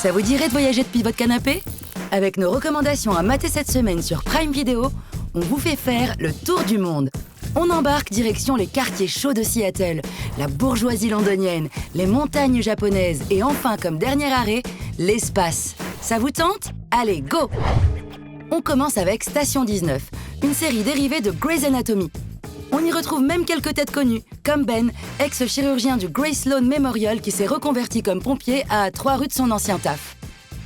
Ça vous dirait de voyager depuis votre canapé? Avec nos recommandations à mater cette semaine sur Prime Video, on vous fait faire le tour du monde. On embarque direction les quartiers chauds de Seattle, la bourgeoisie londonienne, les montagnes japonaises et enfin, comme dernier arrêt, l'espace. Ça vous tente? Allez, go! On commence avec Station 19, une série dérivée de Grey's Anatomy. On y retrouve même quelques têtes connues, comme Ben, ex-chirurgien du Grey Sloan Memorial qui s'est reconverti comme pompier à 3 rues de son ancien taf.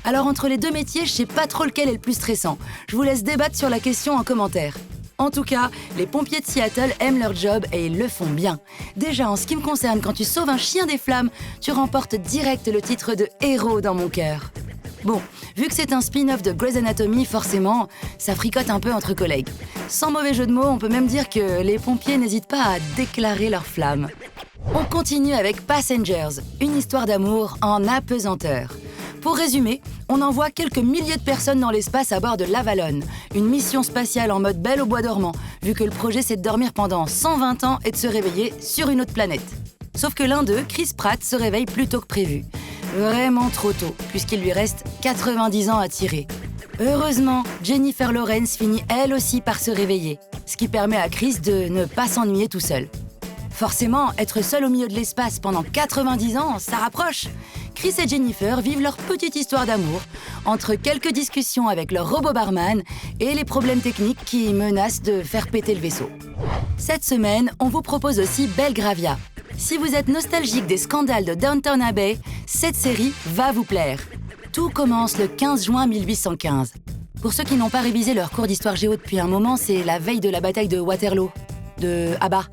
Alors entre les deux métiers, je sais pas trop lequel est le plus stressant. Je vous laisse débattre sur la question en commentaire. En tout cas, les pompiers de Seattle aiment leur job et ils le font bien. Déjà, en ce qui me concerne, quand tu sauves un chien des flammes, tu remportes direct le titre de héros dans mon cœur. Bon, vu que c'est un spin-off de Grey's Anatomy, forcément, ça fricote un peu entre collègues. Sans mauvais jeu de mots, on peut même dire que les pompiers n'hésitent pas à déclarer leur flamme. On continue avec Passengers, une histoire d'amour en apesanteur. Pour résumer, on envoie quelques milliers de personnes dans l'espace à bord de l'Avalon, une mission spatiale en mode Belle au bois dormant, vu que le projet c'est de dormir pendant 120 ans et de se réveiller sur une autre planète. Sauf que l'un d'eux, Chris Pratt, se réveille plus tôt que prévu. Vraiment trop tôt, puisqu'il lui reste 90 ans à tirer. Heureusement, Jennifer Lawrence finit elle aussi par se réveiller, ce qui permet à Chris de ne pas s'ennuyer tout seul. Forcément, être seul au milieu de l'espace pendant 90 ans, ça rapproche. Chris et Jennifer vivent leur petite histoire d'amour, entre quelques discussions avec leur robot barman et les problèmes techniques qui menacent de faire péter le vaisseau. Cette semaine, on vous propose aussi Belgravia. Si vous êtes nostalgique des scandales de Downton Abbey, cette série va vous plaire. Tout commence le 15 juin 1815. Pour ceux qui n'ont pas révisé leur cours d'histoire géo depuis un moment, c'est la veille de la bataille de Waterloo, à bas.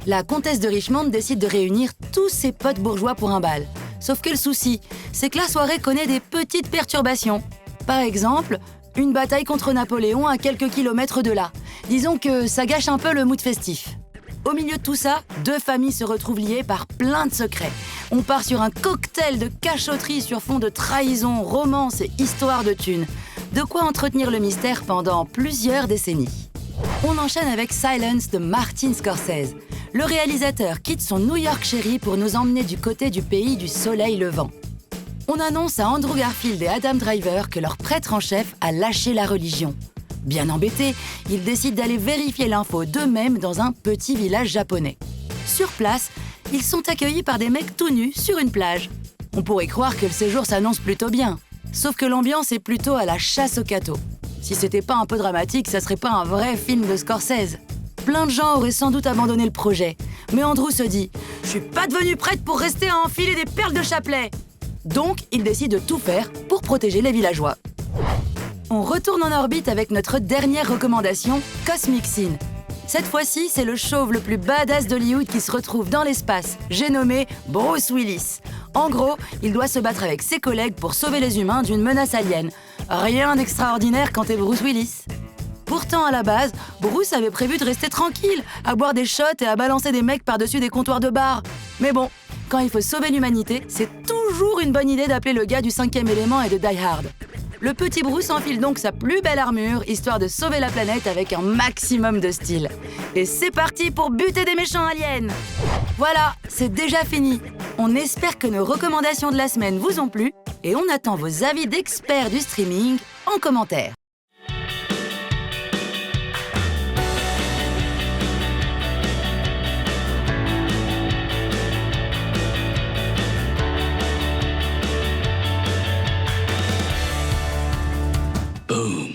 La comtesse de Richmond décide de réunir tous ses potes bourgeois pour un bal. Sauf que le souci, c'est que la soirée connaît des petites perturbations. Par exemple, une bataille contre Napoléon à quelques kilomètres de là. Disons que ça gâche un peu le mood festif. Au milieu de tout ça, deux familles se retrouvent liées par plein de secrets. On part sur un cocktail de cachotterie sur fond de trahison, romance et histoire de thunes. De quoi entretenir le mystère pendant plusieurs décennies. On enchaîne avec Silence de Martin Scorsese. Le réalisateur quitte son New York chéri pour nous emmener du côté du pays du soleil levant. On annonce à Andrew Garfield et Adam Driver que leur prêtre en chef a lâché la religion. Bien embêtés, ils décident d'aller vérifier l'info d'eux-mêmes dans un petit village japonais. Sur place, ils sont accueillis par des mecs tout nus sur une plage. On pourrait croire que le séjour s'annonce plutôt bien. Sauf que l'ambiance est plutôt à la chasse au cateau. Si c'était pas un peu dramatique, ça serait pas un vrai film de Scorsese. Plein de gens auraient sans doute abandonné le projet. Mais Andrew se dit « Je suis pas devenu prête pour rester à enfiler des perles de chapelet !» Donc, il décide de tout faire pour protéger les villageois. On retourne en orbite avec notre dernière recommandation, Cosmic Scene. Cette fois-ci, c'est le chauve le plus badass d'Hollywood qui se retrouve dans l'espace. J'ai nommé Bruce Willis. En gros, il doit se battre avec ses collègues pour sauver les humains d'une menace alien. Rien d'extraordinaire quand t'es Bruce Willis. Pourtant, à la base, Bruce avait prévu de rester tranquille, à boire des shots et à balancer des mecs par-dessus des comptoirs de bar. Mais bon, quand il faut sauver l'humanité, c'est toujours une bonne idée d'appeler le gars du 5e élément et de Die Hard. Le petit Bruce enfile donc sa plus belle armure, histoire de sauver la planète avec un maximum de style. Et c'est parti pour buter des méchants aliens! Voilà, c'est déjà fini. On espère que nos recommandations de la semaine vous ont plu et on attend vos avis d'experts du streaming en commentaire.